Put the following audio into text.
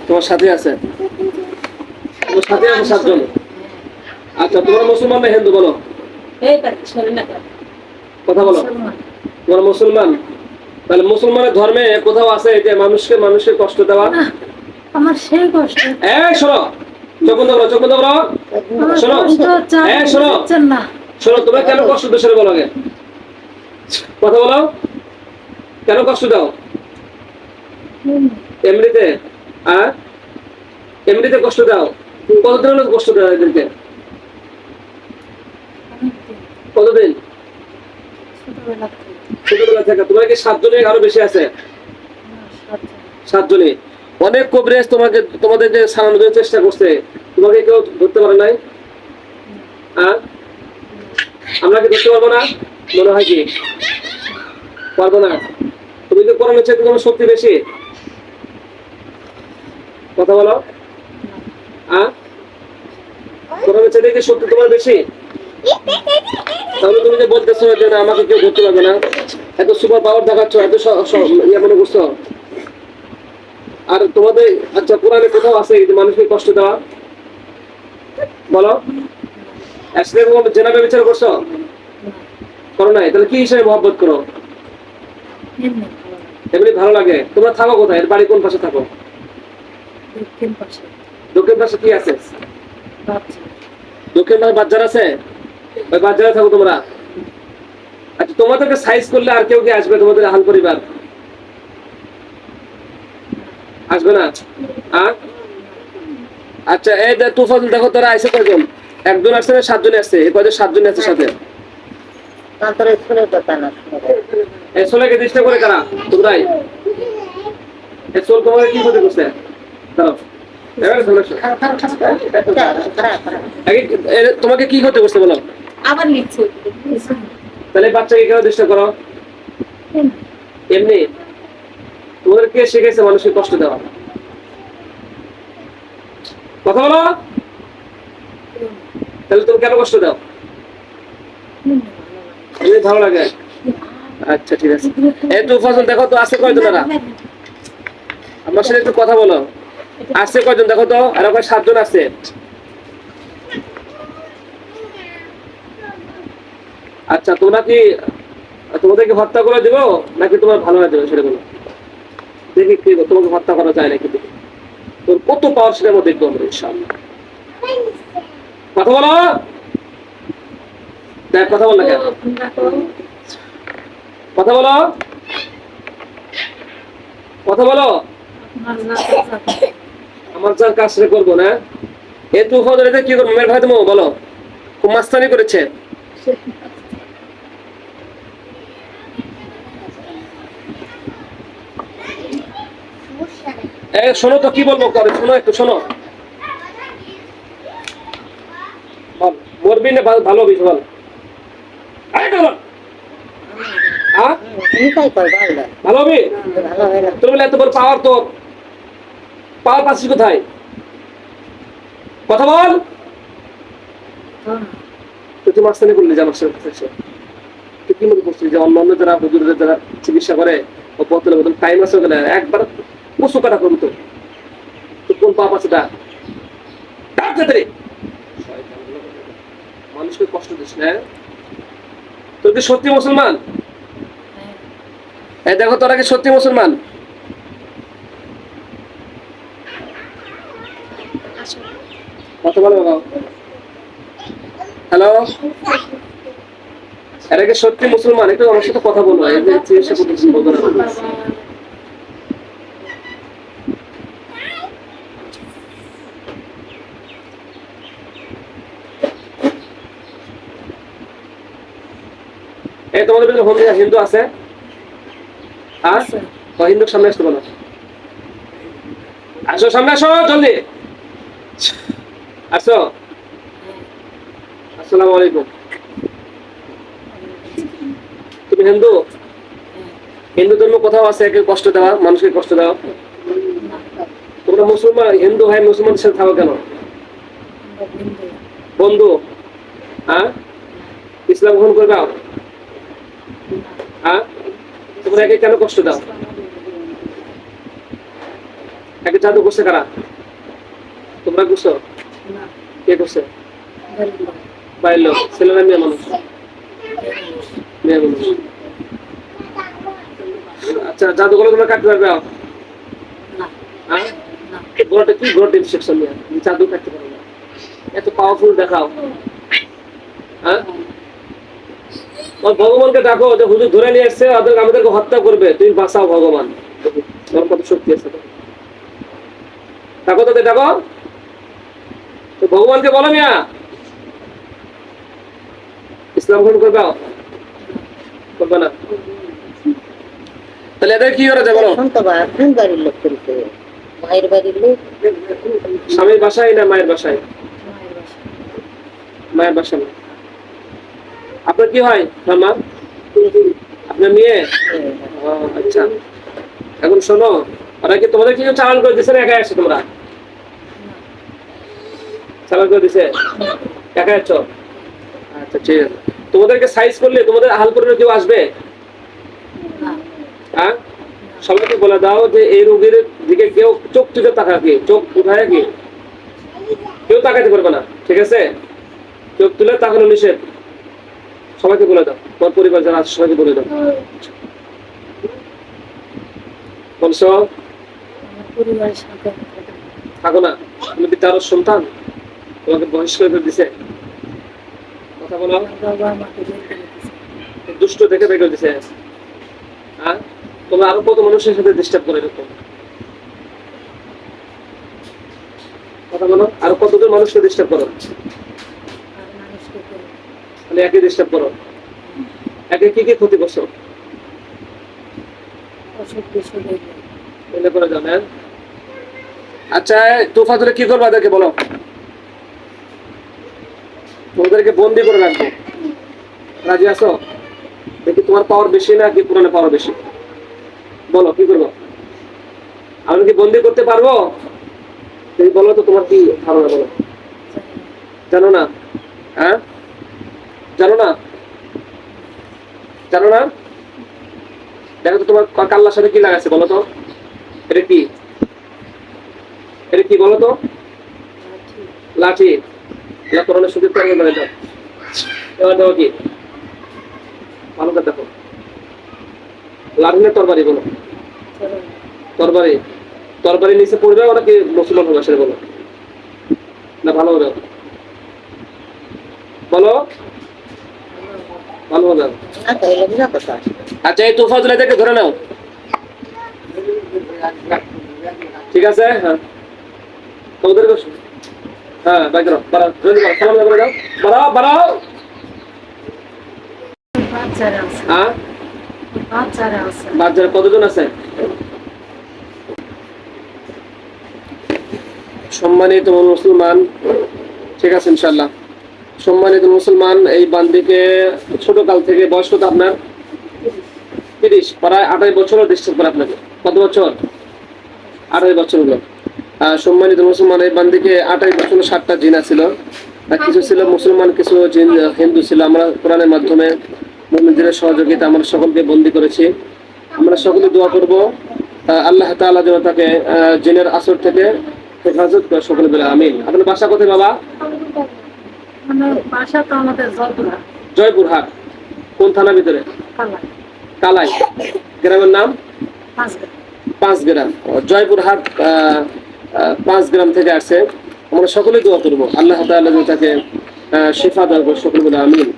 তোমার সাথে আছে? তোমার সাথে আছে 7 জন? আচ্ছা, তোমরা মুসলমান না হিন্দু বলো? কথা বলো। তোমরা মুসলমান? তাহলে মুসলমানের ধর্মে কোথাও আছে যে মানুষকে কষ্ট দেওয়া? আমার সেই কষ্ট। এই শোনো, চোখ বন্ধ করো, চোখ বন্ধ করো। শোনো, এই শোনো, শোনো, তোমরা কেন কষ্ট দাও সেটা বলো আগে। কথা বলো, কেন কষ্ট দাও? এমনিতে? এমনিতে কষ্ট দাও? কতদিন হলো কষ্ট দাও এদেরকে? কতদিন? ছোটবেলা থেকে। তোমরা কি 7 জনে আরো বেশি আছে? 7 জনে। অনেক কবিরাজ তোমাদেরকে সারানোর জন্য চেষ্টা করছে, তোমাকে কেউ ধরতে পারে নাই? আমরা কি ধরতে পারবো না? মনে হয় কি পারবো না? তুমি তো কোরআনের চাইতে তোমার শক্তি বেশি। কথা বলো। কোরআনের চাইতে কি শক্তি তোমার বেশি? তাহলে তুমি যে বলতেছো যে না আমাকে কেউ ধরতে পারবে না, এত সুপার পাওয়ার দেখাচ্ছ, এত ইয়ে মনে করছো। আর তোমাদের আচ্ছা কোরআনে কোথাও আছে যে মানুষকে কষ্ট দেওয়া? বলো। জেনাবে বিচার করছো? করো নাই? তাহলে কি হিসেবে মহব্বত করো? এমনি ভালো লাগে। তোমরা থাকো কোথায়? এর বাড়ি কোন পাশে থাকো? দক্ষিণ পাশে কি আছে? দক্ষিণ পাশে বাজার আছে? ওই বাজারে থাকো তোমরা? আচ্ছা, তোমাদেরকে সাইজ করলে আর কেউ কি আসবে তোমাদের আহাল পরিবার? আসবে না? আচ্ছা, এই তুফান দেখো তোরা আইসে কয়জন? একজন আসছে না 7 জন আসছে? এই কয়জন 7 জন আছে সাথে? এসোলাকে ডিস্টার্ব করে কারা? তোমরাই? এসোল তোমাকে কি ক্ষতি করছে? তোমাকে কি ক্ষতি করছে বলো? আবার লিখছো। তাহলে বাচ্চাকে কেন ডিস্টার্ব করো? এমনি তোমাদের কে শিখেছে মানুষকে কষ্ট দেওয়া? কথা বলো। তাহলে তুমি কেন কষ্ট দাও? এমনি ভালো লাগে। আচ্ছা ঠিক আছে। এই তো ফসল দেখো তো আছে কয়জন? আমার সাথে একটু কথা বলো। আছে কয়জন দেখো তো? আর ওখানে 7 জন আছে। আচ্ছা, তোমরা কি তোমাদেরকে হত্যা করে দেবো নাকি তোমার ভালো হয়ে যাবে সেটা বলো দেখি। কি তোমাকে হত্যা করা যায় নাকি? তোর কত পাওয়ার সেটা আমরা দেখবো আমরা ইনশাআল্লাহ। কথা বলো। দেখ কথা বল না কেন? কথা বলো, কথা বলো। আমার যার কাজ সেটা করবো না। এ তুই ফজরে কি করবো? মেয়ের ভাই তুমি বলো, খুব মাস্তানি করেছে। শোনো তো কি বলবো, করে শোনো, একটু শোনো। মরবি না ভালো হবি? বল। ভালো হবি? তুমি এত বড় পাওয়ার, তো পাওয়ার পাচ্ছিস কোথায়? কথা বল। তুই মাস্তানি করলি যে আমার সাথে। তুই কি মনে করছিস যে অন্যান্য যারা হুজুরদের যারা চিকিৎসা করে ও বোতলে বোতল টাইম আছে গেলে একবার কচু কাটা করবি? তো কোন পাপ আছে? মানুষকে কষ্ট দিস না। তুই কি সত্যি মুসলমান? এই দেখো তোরা কি সত্যি মুসলমান? কথা বলো বাবা। হ্যালো, এরা কি সত্যি মুসলমান? একটু আমার সাথে কথা বলো। এই যে চিকিৎসা করতেছেন বলতো না। এই তোমাদের ভিতরে হিন্দু আছে? হিন্দুর সামনে আসতে বলো। আসো, সামনে আসো, জলদি আসো। আসসালামু আলাইকুম। তুমি হিন্দু? হিন্দু ধর্ম কোথাও আছে একে কষ্ট দেওয়া, মানুষকে কষ্ট দেওয়া? তোমরা মুসলমান, হিন্দু ভাই মুসলমানের সাথে থাকো কেন? বন্ধু? ইসলাম গ্রহণ করবে? তোমরা একে কেন কষ্ট দাও? একে জাদু করছে কারা? তোমরা করছো? না কে করছে? বাড়ির লোক। বাইরের লোক, ছেলে না মেয়ে মানুষ? মেয়ে মানুষ। আচ্ছা, জাদুগুলো তোমরা কাটতে পারবে? না হ্যাঁ, না গোড়াটা কি গোড়া ইনস্ট্রাকশন নিয়ে জাদু কাটতে পারবে না, এত পাওয়ারফুল দেখাও। হ্যাঁ, ওর ভগবানকে ডাকো যে হুজুর ধরে নিয়ে আসছে, আমাদেরকে হত্যা করবে, তুমি বাঁচাও ভগবান। তোমার কত শক্তি আছে, ডাকো তাদের, ডাকো তো ভগবানকে বলো মিয়া ইসলাম গ্রহণ করবে, করবে না? তাহলে এদের কি করা যায় বলো? এখন তো কোন বাড়ির লোক করেছে? মায়ের বাড়ির লোক। স্বামীর বাসায় না মায়ের বাসায়? মায়ের বাসা। মায়ের বাসায় না। আপনার কি হয় মামা? আপনার মেয়ে? ও, আচ্ছা। এখন শোনো, ওরা কি তোমাদের কি চালান করে দিচ্ছে না একাই আসছো তোমরা? চালান করে দিছে, একাই আছো? আচ্ছা ঠিক আছে। তোমাদেরকে সাইজ করলে তোমাদের আহালপুরের কেউ আসবে? না হ্যাঁ, সবাইকে বলে দাও যে এই রোগীর দিকে কেউ চোখ তুলে তাকাকে, চোখ উঠায় কি কেউ তাকাতে পারবে না, ঠিক আছে? চোখ তুলে তাকানো নিষেধ। সবাইকে বলে দাও, তোমার পরিবার যারা আছে সবাইকে বলে দাও। বলছো আমার পরিবারের সাথে আমি থাকি না। থাকো না, তুমি কি তার সন্তান? তোমাকে বহিষ্কার করে দিছে? কথা বলো। আমার বাবা আমাকে বের করে দিয়েছে। দুষ্ট দেখে বের করে দিছে। হ্যাঁ, তোমরা আরো কত মানুষের সাথে ডিস্টার্ব করে এরকম? কথা বলো, আরো কতজন মানুষকে ডিস্টার্ব করো? আর মানুষকে করে মানে একই ডিস্টার্ব করো, একে কি কি ক্ষতি করছো? অসুখ বিসুখ হয়ে যায়। এগুলো করে যাবেন। আচ্ছা, তোফাজুলে কি করবো এদেরকে বলো? তোমাদেরকে বন্দি করে রাখবো, রাজি আছো? দেখি তোমার পাওয়ার বেশি না কি পুরানো পাওয়ার বেশি, বলো কি করবো? আমি কি বন্দি করতে পারবো? তুমি বলো তো, তোমার কি ধারণা বলো? জানি না। জানো না? হ্যাঁ, জানো না? জানো না? দেখো তো তোমার কাল্লার সাথে কি লাগাচ্ছে বলো তো? এটা কি? এটা কি বলো তো? লাঠি। লাঠি। কোরআনের সুযোগ করে মানে দাও। এবার দেখো কি ভালো করে দেখো, লাঠি না তরবারি বলো? তরবারি। তরবারি। তরবারি নিচে পড়বে, ওরা কি মুসলমান হবে সেটা বলো, না ভালো হবে? বলো ভালো হবে। না তাইলে বুঝা কথা। আচ্ছা, এই তোফাজুল এদেরকে ধরে নাও, ঠিক আছে? হ্যাঁ, তোমাদের হ্যাঁ বাইক দাও, বাড়াও, জলদি বাড়াও, সালাম করে দাও, বাড়াও বাড়াও। বাচ্চারা আছে। হ্যাঁ, বাচ্চারা আছে। বাচ্চারা কতজন আছে? সম্মানিত মুসলমান, ঠিক আছে ইনশাল্লাহ। সম্মানিত মুসলমান, এই বান্দিকে ছোট কাল থেকে বয়স কত আপনার? 30, প্রায় 28 বছরও ডিস্টার্ব করে আপনাকে। কত বছর? 28 বছর হলো। সম্মানিত মুসলমান, এই বান্দিকে 28 বছর 7টা জিনা ছিল, কিছু ছিল মুসলমান, কিছু জিন হিন্দু ছিল। আমরা কোরআনের মাধ্যমে মুমিনদের সহযোগিতা আমরা সকলকে বন্দী করেছি। আমরা সকলে দোয়া করব আল্লাহ তাআলা যেন তাকে জিনের আসর থেকে হেফাজত করে, সকলে বলে আমিন। আপনার বাসা কোথায় বাবা? আমার বাসা তো আমাদের জয়পুরহাট। জয়পুরহাট। কোন থানার ভিতরে? কালাই। কালাই। গ্রামের নাম? 5 গ্রাম। 5 গ্রাম। জয়পুরহাট 5 গ্রাম থেকে আসছে। আমরা সকলে দোয়া করবো আল্লাহ তাআলা যেন তাকে শিফা দান করে, সকলে বলে আমিন।